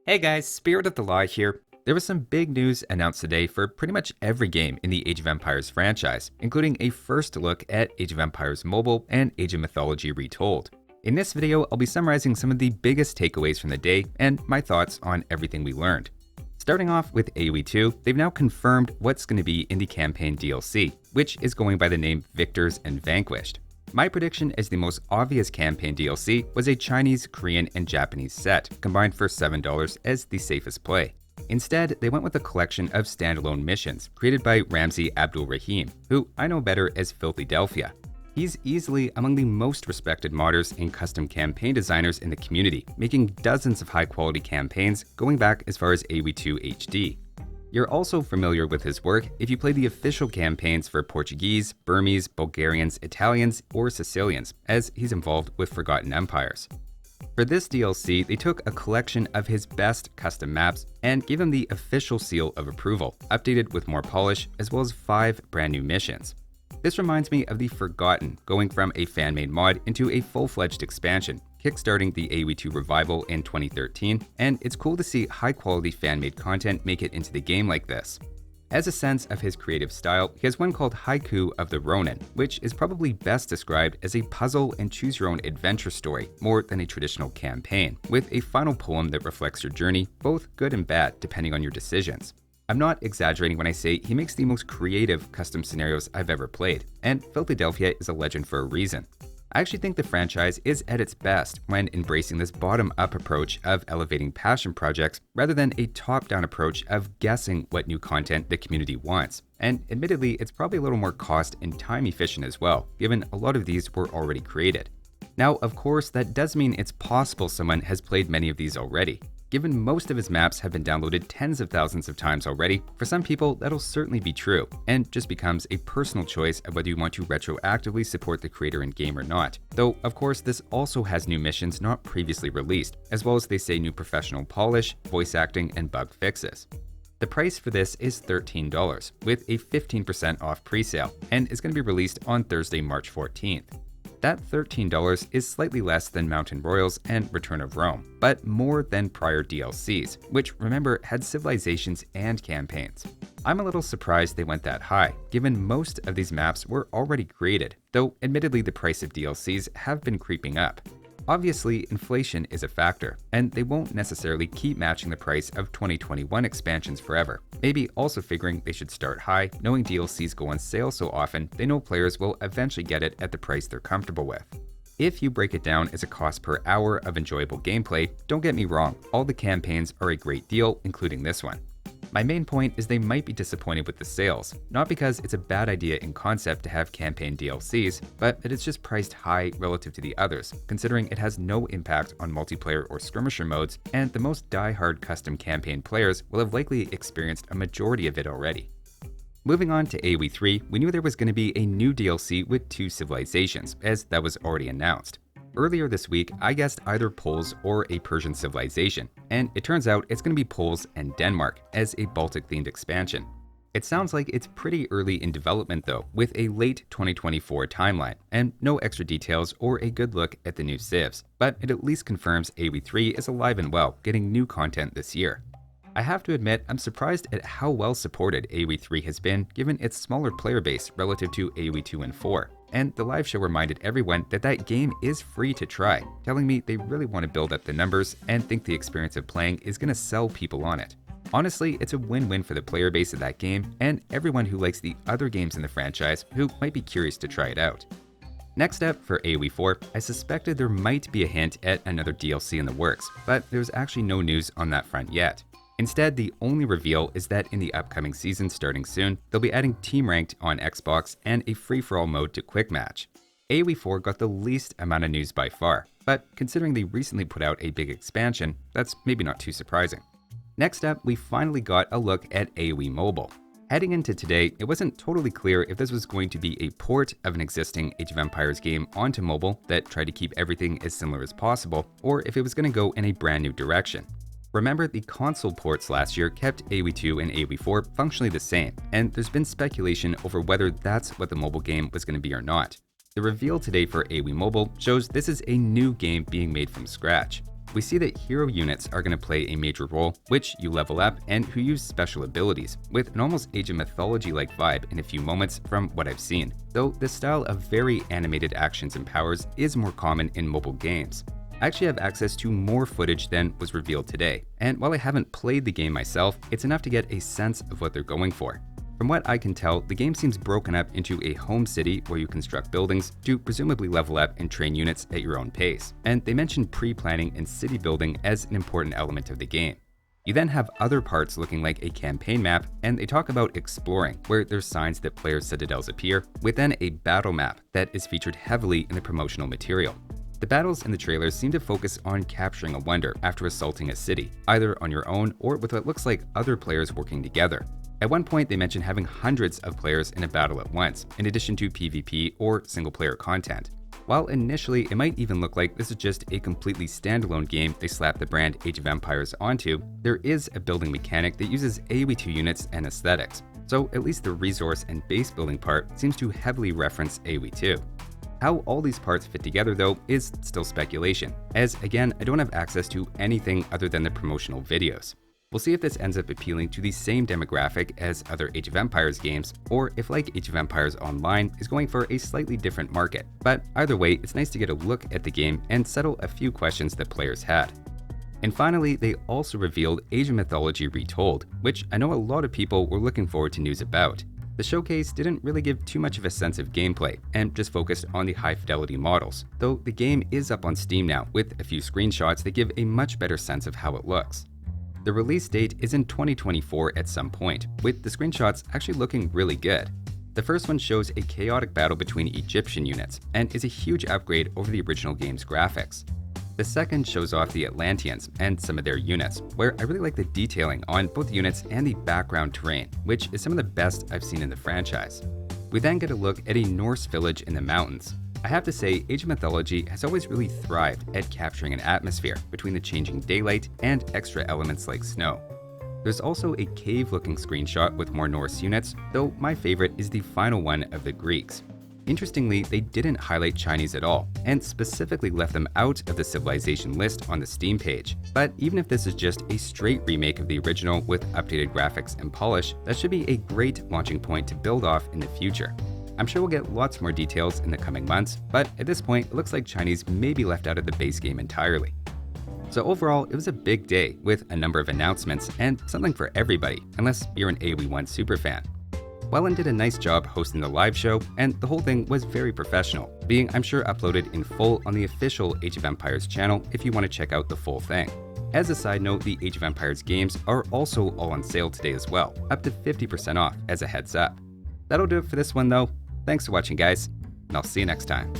Hey guys, Spirit of the Law here. There was some big news announced today for pretty much every game in the Age of Empires franchise, including a first look at Age of Empires Mobile and Age of Mythology Retold. In this video, I'll be summarizing some of the biggest takeaways from the day and my thoughts on everything we learned. Starting off with AoE2, they've now confirmed what's going to be in the campaign DLC, which is going by the name Victors and Vanquished. My prediction as the most obvious campaign DLC was a Chinese, Korean, and Japanese set, combined for $7 as the safest play. Instead, they went with a collection of standalone missions created by Ramzi Abdul Rahim, who I know better as Philadelphia. He's easily among the most respected modders and custom campaign designers in the community, making dozens of high-quality campaigns going back as far as AoE2 HD. You're also familiar with his work if you play the official campaigns for Portuguese, Burmese, Bulgarians, Italians, or Sicilians, as he's involved with Forgotten Empires. For this DLC, they took a collection of his best custom maps and gave him the official seal of approval, updated with more polish, as well as 5 brand new missions. This reminds me of the Forgotten going from a fan-made mod into a full-fledged expansion, kickstarting the AoE2 revival in 2013, and it's cool to see high-quality fan-made content make it into the game like this. As a sense of his creative style, he has one called Haiku of the Ronin, which is probably best described as a puzzle and choose-your-own adventure story more than a traditional campaign, with a final poem that reflects your journey, both good and bad depending on your decisions. I'm not exaggerating when I say he makes the most creative custom scenarios I've ever played, and Philadelphia is a legend for a reason. I actually think the franchise is at its best when embracing this bottom-up approach of elevating passion projects rather than a top-down approach of guessing what new content the community wants. And admittedly, it's probably a little more cost and time efficient as well, given a lot of these were already created. Now, of course, that does mean it's possible someone has played many of these already. Given most of his maps have been downloaded tens of thousands of times already, for some people that'll certainly be true, and just becomes a personal choice of whether you want to retroactively support the creator in game or not. Though, of course, this also has new missions not previously released, as well as they say new professional polish, voice acting, and bug fixes. The price for this is $13, with a 15% off presale, and is going to be released on Thursday, March 14th. That $13 is slightly less than Mountain Royals and Return of Rome, but more than prior DLCs, which remember had civilizations and campaigns. I'm a little surprised they went that high, given most of these maps were already created, though admittedly the price of DLCs have been creeping up. Obviously, inflation is a factor, and they won't necessarily keep matching the price of 2021 expansions forever. Maybe also figuring they should start high, knowing DLCs go on sale so often they know players will eventually get it at the price they're comfortable with. If you break it down as a cost per hour of enjoyable gameplay, don't get me wrong, all the campaigns are a great deal, including this one. My main point is they might be disappointed with the sales, not because it's a bad idea in concept to have campaign DLCs, but that it's just priced high relative to the others, considering it has no impact on multiplayer or skirmisher modes, and the most die-hard custom campaign players will have likely experienced a majority of it already. Moving on to AoE3, we knew there was going to be a new DLC with 2 civilizations, as that was already announced. Earlier this week, I guessed either Poles or a Persian civilization, and it turns out it's going to be Poles and Denmark as a Baltic-themed expansion. It sounds like it's pretty early in development though, with a late 2024 timeline, and no extra details or a good look at the new civs, but it at least confirms AoE3 is alive and well, getting new content this year. I have to admit, I'm surprised at how well supported AoE3 has been given its smaller player base relative to AoE2 and 4. And the live show reminded everyone that that game is free to try, telling me they really want to build up the numbers and think the experience of playing is going to sell people on it. Honestly, it's a win-win for the player base of that game and everyone who likes the other games in the franchise who might be curious to try it out. Next up, for AoE4, I suspected there might be a hint at another DLC in the works, but there's actually no news on that front yet. Instead, the only reveal is that in the upcoming season starting soon, they'll be adding Team Ranked on Xbox and a free-for-all mode to Quick Match. AoE4 got the least amount of news by far, but considering they recently put out a big expansion, that's maybe not too surprising. Next up, we finally got a look at AOE Mobile. Heading into today, it wasn't totally clear if this was going to be a port of an existing Age of Empires game onto mobile that tried to keep everything as similar as possible, or if it was going to go in a brand new direction. Remember, the console ports last year kept AoE2 and AoE4 functionally the same, and there's been speculation over whether that's what the mobile game was going to be or not. The reveal today for AOE Mobile shows this is a new game being made from scratch. We see that hero units are going to play a major role, which you level up and who use special abilities, with an almost Age of Mythology-like vibe in a few moments from what I've seen, though this style of very animated actions and powers is more common in mobile games. I actually have access to more footage than was revealed today, and while I haven't played the game myself, it's enough to get a sense of what they're going for. From what I can tell, the game seems broken up into a home city where you construct buildings to presumably level up and train units at your own pace, and they mention pre-planning and city building as an important element of the game. You then have other parts looking like a campaign map, and they talk about exploring, where there's signs that players' citadels appear, with then a battle map that is featured heavily in the promotional material. The battles in the trailers seem to focus on capturing a wonder after assaulting a city, either on your own or with what looks like other players working together. At one point, they mentioned having hundreds of players in a battle at once, in addition to PvP or single-player content. While initially it might even look like this is just a completely standalone game they slapped the brand Age of Empires onto, there is a building mechanic that uses AoE2 units and aesthetics, so at least the resource and base building part seems to heavily reference AoE2. How all these parts fit together though is still speculation, as again I don't have access to anything other than the promotional videos. We'll see if this ends up appealing to the same demographic as other Age of Empires games, or if like Age of Empires Online is going for a slightly different market. But either way, it's nice to get a look at the game and settle a few questions that players had. And finally, they also revealed Age of Mythology Retold, which I know a lot of people were looking forward to news about. The showcase didn't really give too much of a sense of gameplay and just focused on the high-fidelity models, though the game is up on Steam now with a few screenshots that give a much better sense of how it looks. The release date is in 2024 at some point, with the screenshots actually looking really good. The first one shows a chaotic battle between Egyptian units and is a huge upgrade over the original game's graphics. The second shows off the Atlanteans and some of their units, where I really like the detailing on both units and the background terrain, which is some of the best I've seen in the franchise. We then get a look at a Norse village in the mountains. I have to say, Age of Mythology has always really thrived at capturing an atmosphere between the changing daylight and extra elements like snow. There's also a cave-looking screenshot with more Norse units, though my favorite is the final one of the Greeks. Interestingly, they didn't highlight Chinese at all, and specifically left them out of the civilization list on the Steam page. But even if this is just a straight remake of the original with updated graphics and polish, that should be a great launching point to build off in the future. I'm sure we'll get lots more details in the coming months, but at this point, it looks like Chinese may be left out of the base game entirely. So overall, it was a big day with a number of announcements and something for everybody, unless you're an AoE1 superfan. Wellen did a nice job hosting the live show, and the whole thing was very professional, being I'm sure uploaded in full on the official Age of Empires channel if you want to check out the full thing. As a side note, the Age of Empires games are also all on sale today as well, up to 50% off as a heads up. That'll do it for this one though. Thanks for watching guys, and I'll see you next time.